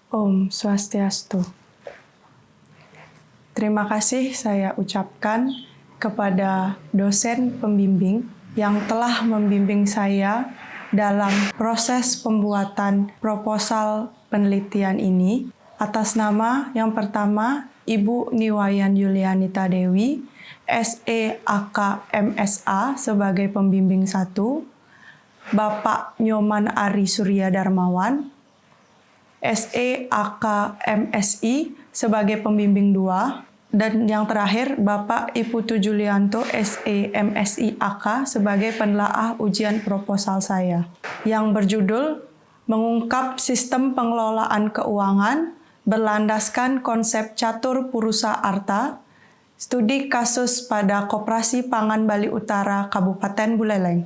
Om Swastiastu. Terima kasih saya ucapkan kepada dosen pembimbing yang telah membimbing saya dalam proses pembuatan proposal penelitian ini. Atas nama yang pertama, Ibu Niwayan Yulianita Dewi, SEAK MSA sebagai pembimbing 1, Bapak Nyoman Ari Surya Darmawan, SEAK MSI sebagai pembimbing 2, dan yang terakhir Bapak Iputu Julianto SEMSI AK sebagai penelaah ujian proposal saya yang berjudul Mengungkap Sistem Pengelolaan Keuangan berlandaskan konsep catur purusa arta, studi kasus pada Koperasi Pangan Bali Utara Kabupaten Buleleng.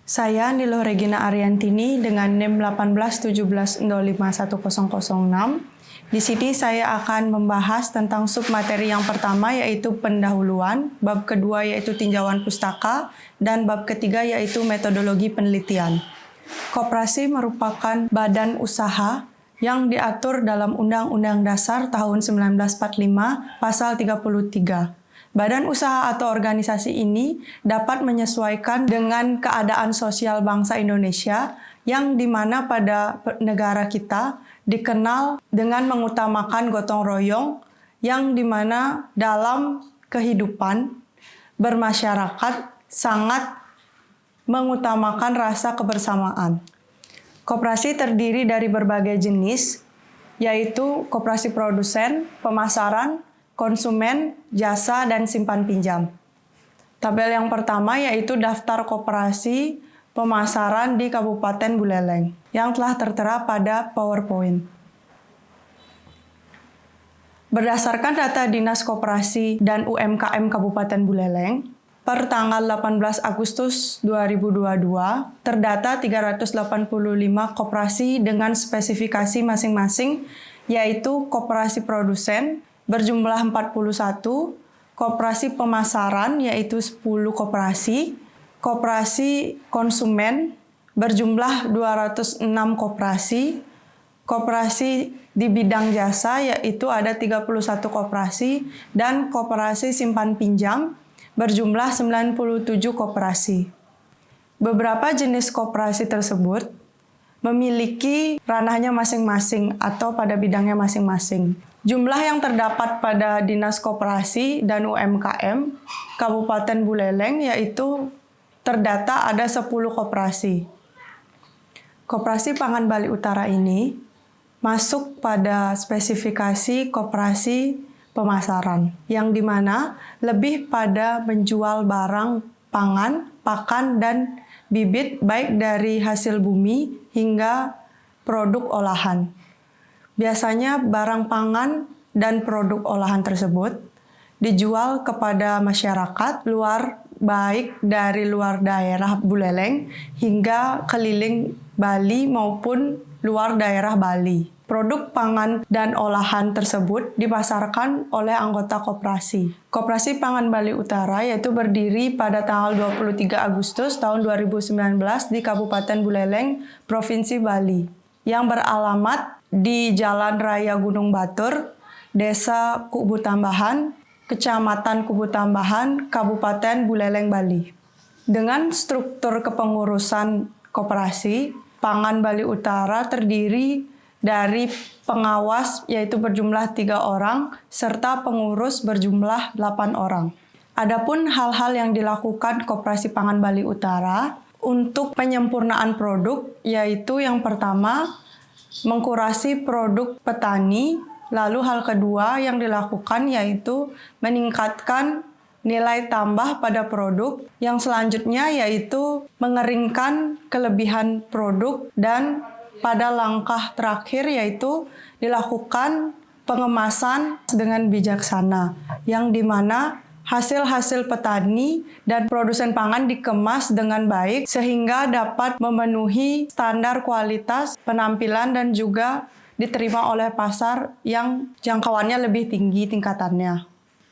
Saya Nilo Regina Ariantini dengan NIM 1817051006. Di sini saya akan membahas tentang submateri yang pertama yaitu pendahuluan, bab kedua yaitu tinjauan pustaka, dan bab ketiga yaitu metodologi penelitian. Koperasi merupakan badan usaha yang diatur dalam Undang-Undang Dasar tahun 1945 pasal 33. Badan usaha atau organisasi ini dapat menyesuaikan dengan keadaan sosial bangsa Indonesia yang dimana pada negara kita dikenal dengan mengutamakan gotong royong yang dimana dalam kehidupan bermasyarakat sangat mengutamakan rasa kebersamaan. Koperasi terdiri dari berbagai jenis, yaitu koperasi produsen, pemasaran, konsumen, jasa, dan simpan pinjam. Tabel yang pertama yaitu daftar koperasi pemasaran di Kabupaten Buleleng yang telah tertera pada PowerPoint. Berdasarkan data Dinas Koperasi dan UMKM Kabupaten Buleleng, per tanggal 18 Agustus 2022, terdata 385 koperasi dengan spesifikasi masing-masing, yaitu koperasi produsen berjumlah 41, koperasi pemasaran yaitu 10 koperasi, koperasi konsumen berjumlah 206 koperasi, koperasi di bidang jasa yaitu ada 31 koperasi, dan koperasi simpan pinjam berjumlah 97 koperasi. Beberapa jenis koperasi tersebut memiliki ranahnya masing-masing atau pada bidangnya masing-masing. Jumlah yang terdapat pada Dinas Koperasi dan UMKM Kabupaten Buleleng yaitu terdata ada 10 koperasi. Koperasi Pangan Bali Utara ini masuk pada spesifikasi koperasi pemasaran, yang dimana lebih pada menjual barang pangan, pakan, dan bibit baik dari hasil bumi hingga produk olahan. Biasanya barang pangan dan produk olahan tersebut dijual kepada masyarakat luar, baik dari luar daerah Buleleng hingga keliling Bali maupun luar daerah Bali. Produk pangan dan olahan tersebut dipasarkan oleh anggota koperasi. Koperasi Pangan Bali Utara yaitu berdiri pada tanggal 23 Agustus tahun 2019 di Kabupaten Buleleng, Provinsi Bali, yang beralamat di Jalan Raya Gunung Batur, Desa Kubu Tambahan, Kecamatan Kubu Tambahan, Kabupaten Buleleng, Bali. Dengan struktur kepengurusan koperasi, Pangan Bali Utara terdiri dari pengawas yaitu berjumlah 3 orang, serta pengurus berjumlah 8 orang. Adapun hal-hal yang dilakukan Koperasi Pangan Bali Utara untuk penyempurnaan produk, yaitu yang pertama, mengkurasi produk petani. Lalu hal kedua yang dilakukan yaitu meningkatkan nilai tambah pada produk. Yang selanjutnya yaitu mengeringkan kelebihan produk, dan pada langkah terakhir yaitu dilakukan pengemasan dengan bijaksana, yang dimana hasil-hasil petani dan produsen pangan dikemas dengan baik sehingga dapat memenuhi standar kualitas, penampilan, dan juga diterima oleh pasar yang jangkauannya lebih tinggi tingkatannya.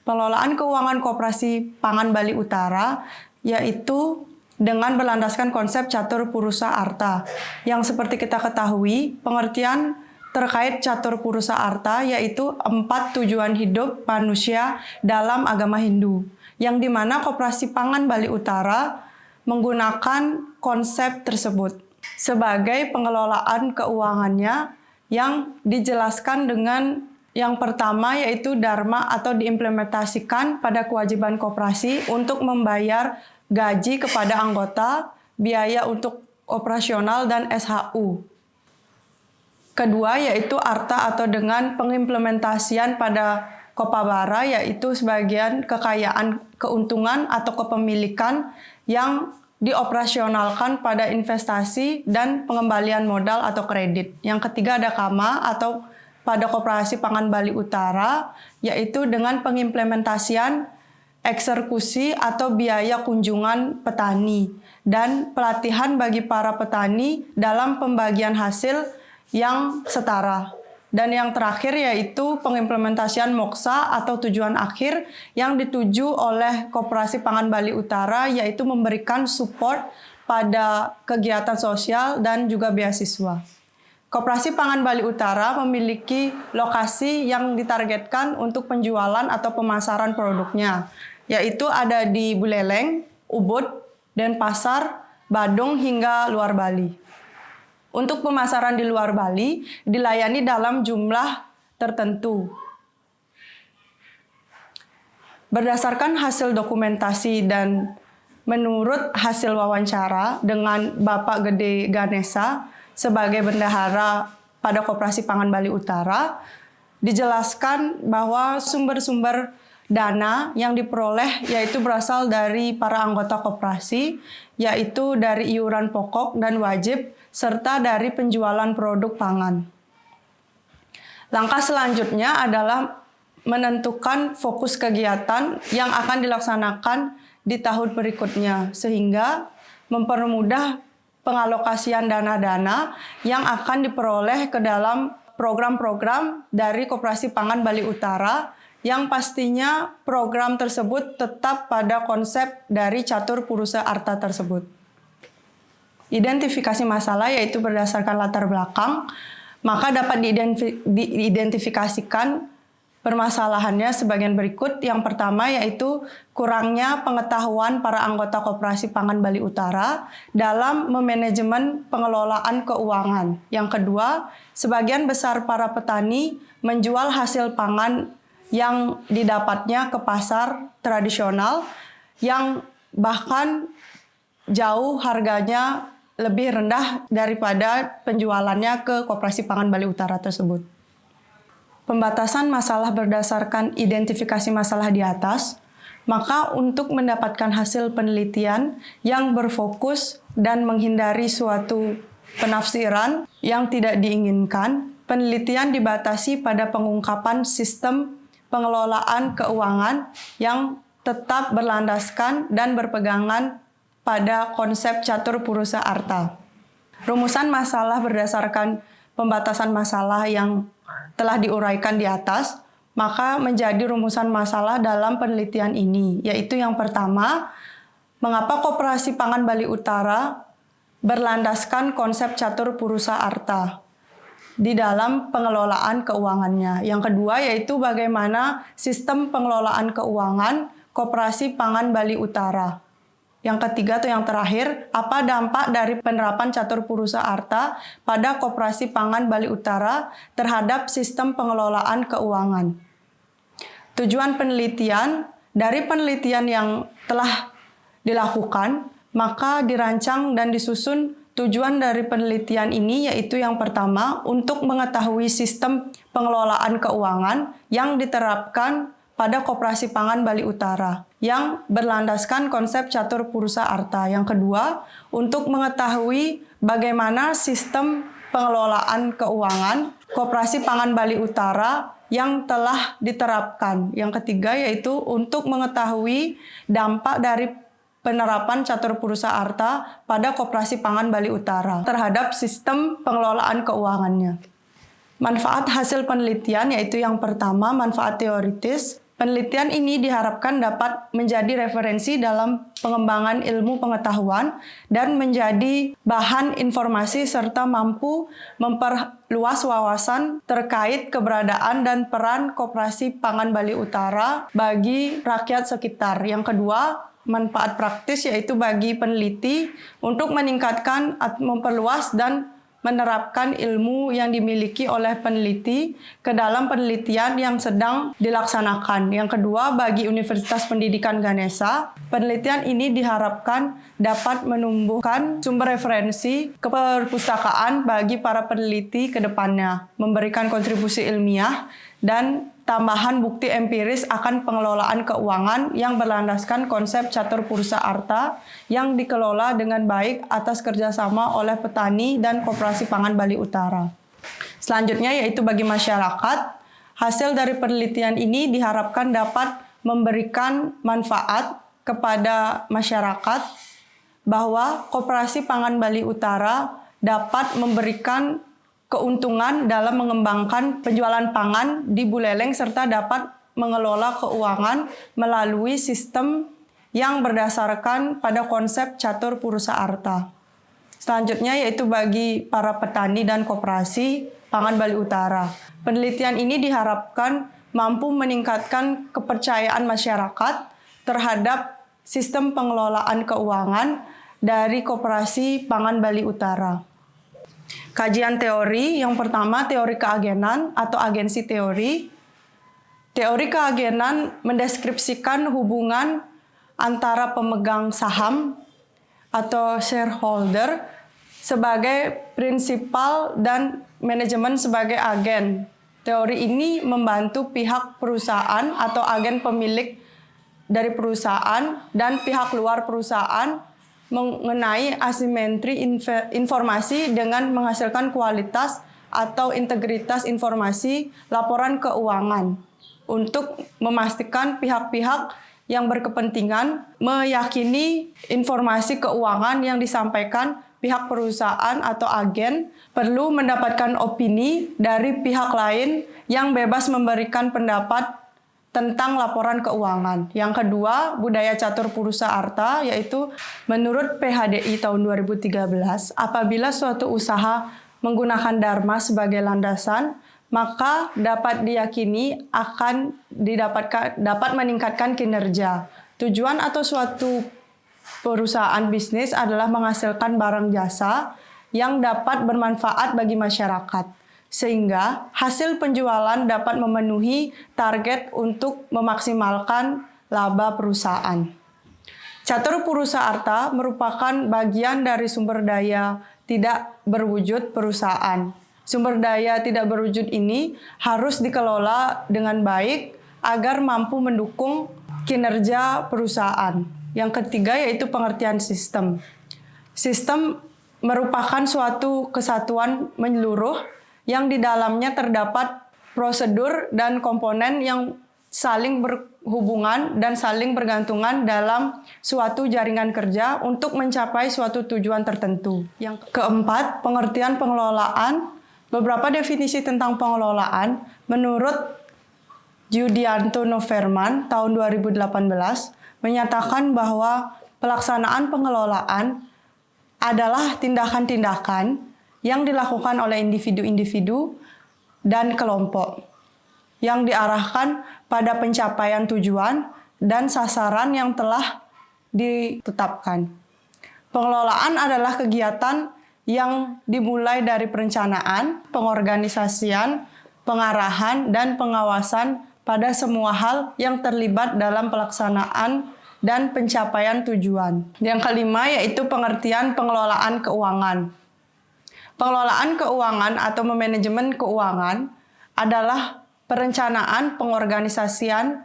Pengelolaan keuangan Koperasi Pangan Bali Utara yaitu dengan berlandaskan konsep catur purusa arta, yang seperti kita ketahui, pengertian terkait catur purusa arta, yaitu 4 tujuan hidup manusia dalam agama Hindu, yang dimana Koperasi Pangan Bali Utara menggunakan konsep tersebut sebagai pengelolaan keuangannya yang dijelaskan dengan yang pertama yaitu dharma atau diimplementasikan pada kewajiban koperasi untuk membayar gaji kepada anggota, biaya untuk operasional dan SHU. Kedua yaitu arta atau dengan pengimplementasian pada Kopabara, yaitu sebagian kekayaan, keuntungan atau kepemilikan yang dioperasionalkan pada investasi dan pengembalian modal atau kredit. Yang ketiga ada Kama atau pada Koperasi Pangan Bali Utara, yaitu dengan pengimplementasian eksekusi atau biaya kunjungan petani dan pelatihan bagi para petani dalam pembagian hasil yang setara. Dan yang terakhir yaitu pengimplementasian moksa atau tujuan akhir yang dituju oleh Koperasi Pangan Bali Utara, yaitu memberikan support pada kegiatan sosial dan juga beasiswa. Koperasi Pangan Bali Utara memiliki lokasi yang ditargetkan untuk penjualan atau pemasaran produknya, yaitu ada di Buleleng, Ubud, Denpasar, Badung hingga luar Bali. Untuk pemasaran di luar Bali dilayani dalam jumlah tertentu. Berdasarkan hasil dokumentasi dan menurut hasil wawancara dengan Bapak Gede Ganesha sebagai bendahara pada Koperasi Pangan Bali Utara, dijelaskan bahwa sumber-sumber dana yang diperoleh yaitu berasal dari para anggota koperasi, yaitu dari iuran pokok dan wajib, serta dari penjualan produk pangan. Langkah selanjutnya adalah menentukan fokus kegiatan yang akan dilaksanakan di tahun berikutnya, sehingga mempermudah pengalokasian dana-dana yang akan diperoleh ke dalam program-program dari Koperasi Pangan Bali Utara, yang pastinya program tersebut tetap pada konsep dari catur purusa arta tersebut. Identifikasi masalah yaitu berdasarkan latar belakang, maka dapat diidentifikasikan permasalahannya sebagian berikut. Yang pertama yaitu kurangnya pengetahuan para anggota Koperasi Pangan Bali Utara dalam memanajemen pengelolaan keuangan. Yang kedua, sebagian besar para petani menjual hasil pangan yang didapatnya ke pasar tradisional yang bahkan jauh harganya lebih rendah daripada penjualannya ke Koperasi Pangan Bali Utara tersebut. Pembatasan masalah berdasarkan identifikasi masalah di atas, maka untuk mendapatkan hasil penelitian yang berfokus dan menghindari suatu penafsiran yang tidak diinginkan, penelitian dibatasi pada pengungkapan sistem pengelolaan keuangan yang tetap berlandaskan dan berpegangan pada konsep catur purusa arta. Rumusan masalah berdasarkan pembatasan masalah yang telah diuraikan di atas, maka menjadi rumusan masalah dalam penelitian ini, yaitu yang pertama, mengapa Koperasi Pangan Bali Utara berlandaskan konsep catur purusa arta di dalam pengelolaan keuangannya. Yang kedua yaitu bagaimana sistem pengelolaan keuangan Koperasi Pangan Bali Utara. Yang ketiga atau yang terakhir, apa dampak dari penerapan catur purusa arta pada Koperasi Pangan Bali Utara terhadap sistem pengelolaan keuangan. Tujuan penelitian, dari penelitian yang telah dilakukan, maka dirancang dan disusun tujuan dari penelitian ini, yaitu yang pertama, untuk mengetahui sistem pengelolaan keuangan yang diterapkan pada Koperasi Pangan Bali Utara yang berlandaskan konsep catur purusa arta. Yang kedua, untuk mengetahui bagaimana sistem pengelolaan keuangan Koperasi Pangan Bali Utara yang telah diterapkan. Yang ketiga, yaitu untuk mengetahui dampak dari penerapan catur purusa arta pada Koperasi Pangan Bali Utara terhadap sistem pengelolaan keuangannya. Manfaat hasil penelitian yaitu yang pertama, manfaat teoritis. Penelitian ini diharapkan dapat menjadi referensi dalam pengembangan ilmu pengetahuan dan menjadi bahan informasi serta mampu memperluas wawasan terkait keberadaan dan peran Koperasi Pangan Bali Utara bagi rakyat sekitar. Yang kedua, manfaat praktis yaitu bagi peneliti untuk meningkatkan, memperluas dan menerapkan ilmu yang dimiliki oleh peneliti ke dalam penelitian yang sedang dilaksanakan. Yang kedua, bagi Universitas Pendidikan Ganesha, penelitian ini diharapkan dapat menumbuhkan sumber referensi ke perpustakaan bagi para peneliti ke depannya, memberikan kontribusi ilmiah dan tambahan bukti empiris akan pengelolaan keuangan yang berlandaskan konsep catur pursa arta yang dikelola dengan baik atas kerjasama oleh petani dan Koperasi Pangan Bali Utara. Selanjutnya yaitu bagi masyarakat, hasil dari penelitian ini diharapkan dapat memberikan manfaat kepada masyarakat bahwa Koperasi Pangan Bali Utara dapat memberikan keuntungan dalam mengembangkan penjualan pangan di Buleleng serta dapat mengelola keuangan melalui sistem yang berdasarkan pada konsep catur pursa arta. Selanjutnya yaitu bagi para petani dan Koperasi Pangan Bali Utara. Penelitian ini diharapkan mampu meningkatkan kepercayaan masyarakat terhadap sistem pengelolaan keuangan dari Koperasi Pangan Bali Utara. Kajian teori, yang pertama teori keagenan atau agensi teori. Teori keagenan mendeskripsikan hubungan antara pemegang saham atau shareholder sebagai prinsipal dan manajemen sebagai agen. Teori ini membantu pihak perusahaan atau agen pemilik dari perusahaan dan pihak luar perusahaan mengenai asimetri informasi dengan menghasilkan kualitas atau integritas informasi laporan keuangan untuk memastikan pihak-pihak yang berkepentingan meyakini informasi keuangan yang disampaikan pihak perusahaan atau agen perlu mendapatkan opini dari pihak lain yang bebas memberikan pendapat tentang laporan keuangan. Yang kedua, budaya catur pursa arta, yaitu menurut PHDI tahun 2013, apabila suatu usaha menggunakan dharma sebagai landasan, maka dapat diyakini akan dapat meningkatkan kinerja. Tujuan atau suatu perusahaan bisnis adalah menghasilkan barang jasa yang dapat bermanfaat bagi masyarakat, sehingga hasil penjualan dapat memenuhi target untuk memaksimalkan laba perusahaan. Catur pursa arta merupakan bagian dari sumber daya tidak berwujud perusahaan. Sumber daya tidak berwujud ini harus dikelola dengan baik agar mampu mendukung kinerja perusahaan. Yang ketiga yaitu pengertian sistem. Sistem merupakan suatu kesatuan menyeluruh yang di dalamnya terdapat prosedur dan komponen yang saling berhubungan dan saling bergantungan dalam suatu jaringan kerja untuk mencapai suatu tujuan tertentu. Yang keempat, pengertian pengelolaan. Beberapa definisi tentang pengelolaan menurut Judianto Noverman tahun 2018 menyatakan bahwa pelaksanaan pengelolaan adalah tindakan-tindakan yang dilakukan oleh individu-individu dan kelompok yang diarahkan pada pencapaian tujuan dan sasaran yang telah ditetapkan. Pengelolaan adalah kegiatan yang dimulai dari perencanaan, pengorganisasian, pengarahan, dan pengawasan pada semua hal yang terlibat dalam pelaksanaan dan pencapaian tujuan. Yang kelima yaitu pengertian pengelolaan keuangan. Pengelolaan keuangan atau manajemen keuangan adalah perencanaan, pengorganisasian,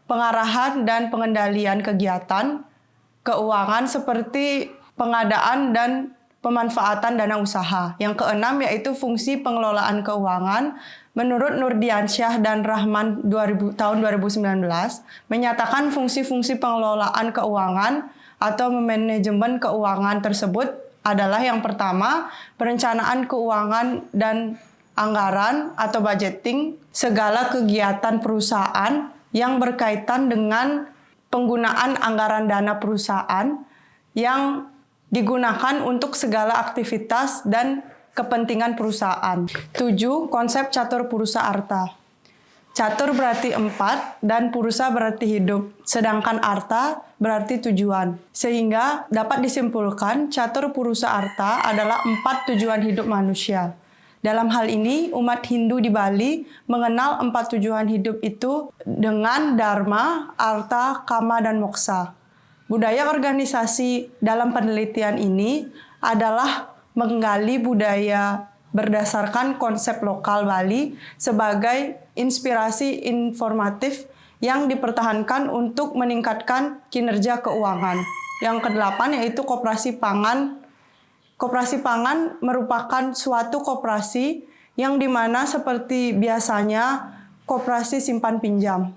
pengarahan, dan pengendalian kegiatan keuangan seperti pengadaan dan pemanfaatan dana usaha. Yang keenam yaitu fungsi pengelolaan keuangan. Menurut Nurdiansyah dan Rahman tahun 2019 menyatakan fungsi-fungsi pengelolaan keuangan atau manajemen keuangan tersebut adalah yang pertama, perencanaan keuangan dan anggaran atau budgeting segala kegiatan perusahaan yang berkaitan dengan penggunaan anggaran dana perusahaan yang digunakan untuk segala aktivitas dan kepentingan perusahaan. 7. Konsep catur purusa arta. Catur berarti 4 dan purusa berarti hidup, sedangkan arta berarti tujuan. Sehingga dapat disimpulkan catur purusa arta adalah 4 tujuan hidup manusia. Dalam hal ini, umat Hindu di Bali mengenal 4 tujuan hidup itu dengan dharma, arta, kama, dan moksa. Budaya organisasi dalam penelitian ini adalah menggali budaya berdasarkan konsep lokal Bali sebagai inspirasi informatif yang dipertahankan untuk meningkatkan kinerja keuangan. Yang ke-8 yaitu koperasi pangan. Koperasi pangan merupakan suatu koperasi yang dimana seperti biasanya koperasi simpan pinjam.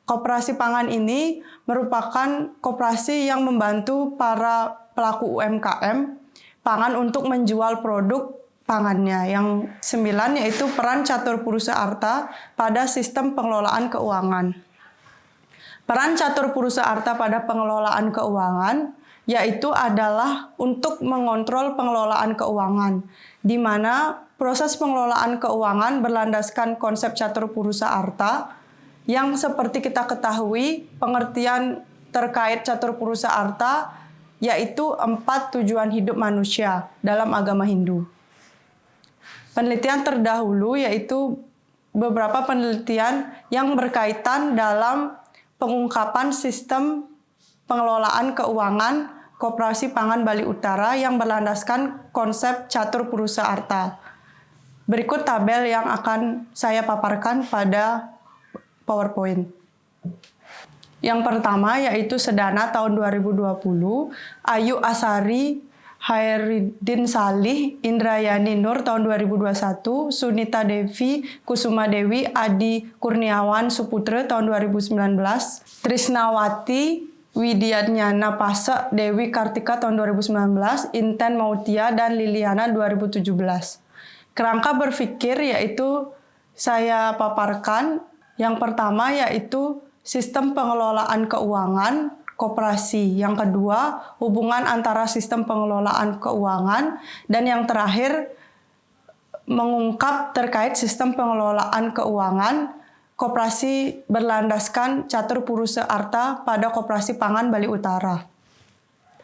Koperasi pangan ini merupakan koperasi yang membantu para pelaku UMKM pangan untuk menjual produk pangannya. Yang 9 yaitu peran catur purusa arta pada sistem pengelolaan keuangan. Peran catur purusa arta pada pengelolaan keuangan yaitu adalah untuk mengontrol pengelolaan keuangan, di mana proses pengelolaan keuangan berlandaskan konsep catur purusa arta, yang seperti kita ketahui pengertian terkait catur purusa arta yaitu 4 tujuan hidup manusia dalam agama Hindu. Penelitian terdahulu yaitu beberapa penelitian yang berkaitan dalam pengungkapan sistem pengelolaan keuangan Koperasi Pangan Bali Utara yang berlandaskan konsep catur purusa arta. Berikut tabel yang akan saya paparkan pada PowerPoint. Yang pertama yaitu Sedana tahun 2020, Ayu Asari, Hairuddin Salih, Indrayani Nur tahun 2021, Sunita Devi, Kusuma Dewi, Adi Kurniawan Suputra tahun 2019, Trisnawati Widiatnyana Pase Dewi Kartika tahun 2019, Inten Mautia dan Liliana 2017. Kerangka berpikir yaitu saya paparkan yang pertama yaitu sistem pengelolaan keuangan koperasi, yang kedua hubungan antara sistem pengelolaan keuangan, dan yang terakhir mengungkap terkait sistem pengelolaan keuangan koperasi berlandaskan catur purusa arta pada Koperasi Pangan Bali Utara.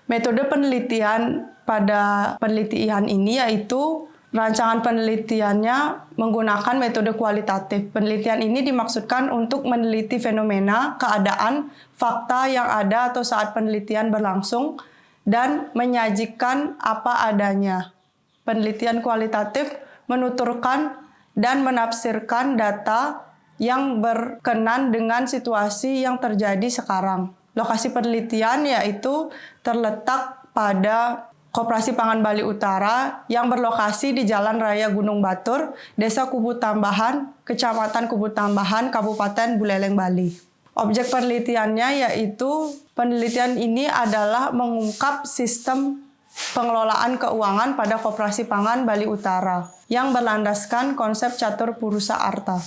Metode penelitian pada penelitian ini yaitu rancangan penelitiannya menggunakan metode kualitatif. Penelitian ini dimaksudkan untuk meneliti fenomena, keadaan, fakta yang ada atau saat penelitian berlangsung dan menyajikan apa adanya. Penelitian kualitatif menuturkan dan menafsirkan data yang berkenan dengan situasi yang terjadi sekarang. Lokasi penelitian yaitu terletak pada Koperasi Pangan Bali Utara yang berlokasi di Jalan Raya Gunung Batur, Desa Kubu Tambahan, Kecamatan Kubu Tambahan, Kabupaten Buleleng, Bali. Objek penelitiannya yaitu penelitian ini adalah mengungkap sistem pengelolaan keuangan pada Koperasi Pangan Bali Utara yang berlandaskan konsep catur purusa arta.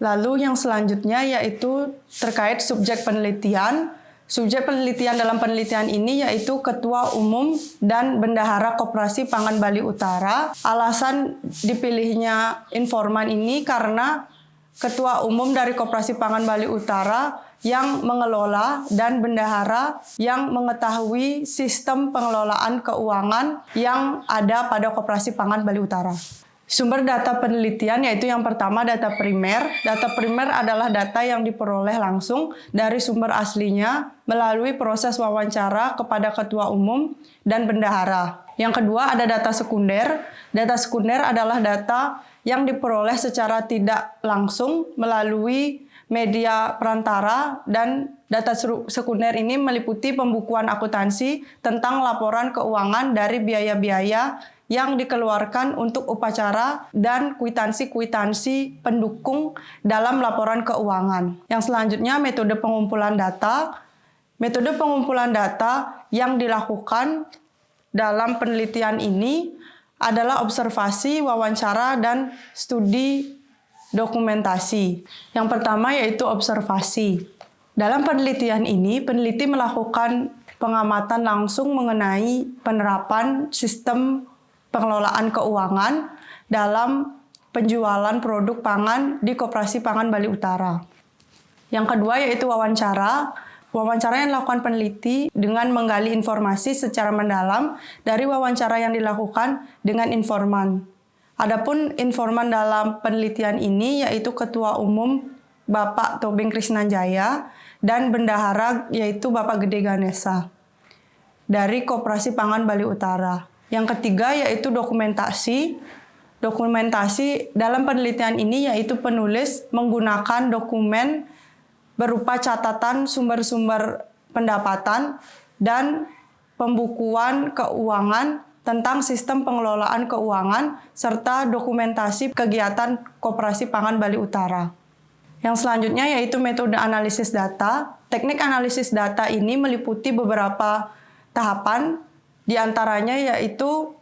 Lalu yang selanjutnya yaitu terkait subjek penelitian. Subjek penelitian dalam penelitian ini yaitu Ketua Umum dan Bendahara Koperasi Pangan Bali Utara. Alasan dipilihnya informan ini karena Ketua Umum dari Koperasi Pangan Bali Utara yang mengelola dan bendahara yang mengetahui sistem pengelolaan keuangan yang ada pada Koperasi Pangan Bali Utara. Sumber data penelitian yaitu yang pertama data primer. Data primer adalah data yang diperoleh langsung dari sumber aslinya melalui proses wawancara kepada ketua umum dan bendahara. Yang kedua ada data sekunder. Data sekunder adalah data yang diperoleh secara tidak langsung melalui media perantara, dan data sekunder ini meliputi pembukuan akuntansi tentang laporan keuangan dari biaya-biaya yang dikeluarkan untuk upacara dan kwitansi-kwitansi pendukung dalam laporan keuangan. Yang selanjutnya metode pengumpulan data. Metode pengumpulan data yang dilakukan dalam penelitian ini adalah observasi, wawancara, dan studi dokumentasi. Yang pertama yaitu observasi. Dalam penelitian ini, peneliti melakukan pengamatan langsung mengenai penerapan sistem pengelolaan keuangan dalam penjualan produk pangan di Koperasi Pangan Bali Utara. Yang kedua yaitu wawancara. Wawancara yang dilakukan peneliti dengan menggali informasi secara mendalam dari wawancara yang dilakukan dengan informan. Adapun informan dalam penelitian ini yaitu Ketua Umum Bapak Tobing Krisnanjaya dan bendahara yaitu Bapak Gede Ganesa dari Koperasi Pangan Bali Utara. Yang ketiga yaitu dokumentasi. Dokumentasi dalam penelitian ini yaitu penulis menggunakan dokumen berupa catatan sumber-sumber pendapatan dan pembukuan keuangan tentang sistem pengelolaan keuangan serta dokumentasi kegiatan Koperasi Pangan Bali Utara. Yang selanjutnya yaitu metode analisis data. Teknik analisis data ini meliputi beberapa tahapan, diantaranya yaitu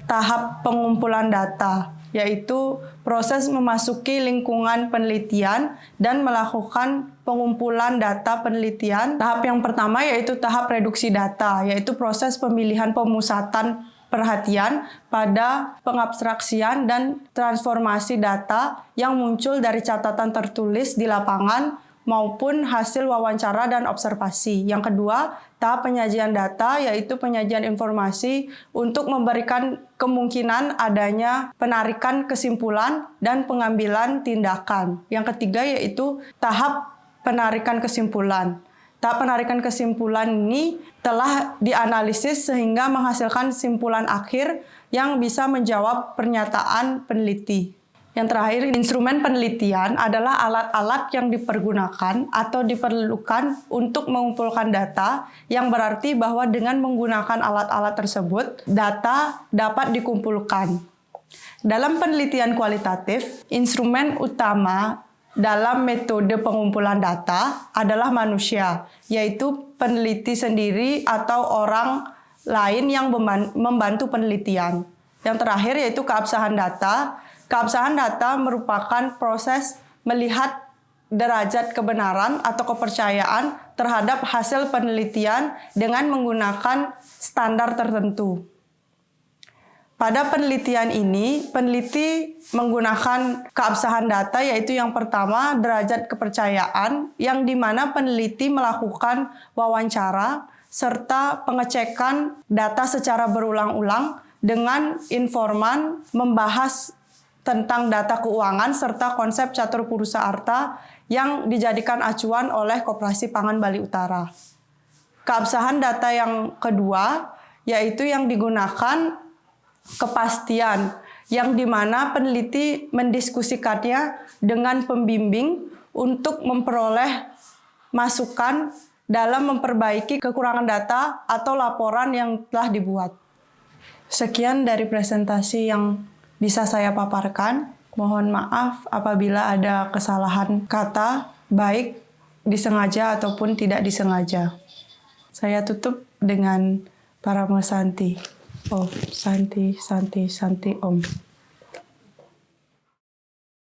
tahap pengumpulan data, yaitu proses memasuki lingkungan penelitian dan melakukan pengumpulan data penelitian. Tahap yang pertama yaitu tahap reduksi data, yaitu proses pemilihan pemusatan perhatian pada pengabstraksian dan transformasi data yang muncul dari catatan tertulis di lapangan maupun hasil wawancara dan observasi. Yang kedua, tahap penyajian data, yaitu penyajian informasi untuk memberikan kemungkinan adanya penarikan kesimpulan dan pengambilan tindakan. Yang ketiga, yaitu tahap penarikan kesimpulan. Tahap penarikan kesimpulan ini telah dianalisis sehingga menghasilkan kesimpulan akhir yang bisa menjawab pernyataan peneliti. Yang terakhir, instrumen penelitian adalah alat-alat yang dipergunakan atau diperlukan untuk mengumpulkan data, yang berarti bahwa dengan menggunakan alat-alat tersebut, data dapat dikumpulkan. Dalam penelitian kualitatif, instrumen utama dalam metode pengumpulan data adalah manusia, yaitu peneliti sendiri atau orang lain yang membantu penelitian. Yang terakhir yaitu keabsahan data. Keabsahan data merupakan proses melihat derajat kebenaran atau kepercayaan terhadap hasil penelitian dengan menggunakan standar tertentu. Pada penelitian ini, peneliti menggunakan keabsahan data, yaitu yang pertama derajat kepercayaan, yang dimana peneliti melakukan wawancara serta pengecekan data secara berulang-ulang dengan informan, membahas tentang data keuangan serta konsep catur purusa arta yang dijadikan acuan oleh Koperasi Pangan Bali Utara. Keabsahan data yang kedua yaitu yang digunakan kepastian, yang dimana peneliti mendiskusikannya dengan pembimbing untuk memperoleh masukan dalam memperbaiki kekurangan data atau laporan yang telah dibuat. Sekian dari presentasi yang bisa saya paparkan. Mohon maaf apabila ada kesalahan kata, baik disengaja ataupun tidak disengaja. Saya tutup dengan Paramo Santi. Om Santi Santi Santi Om.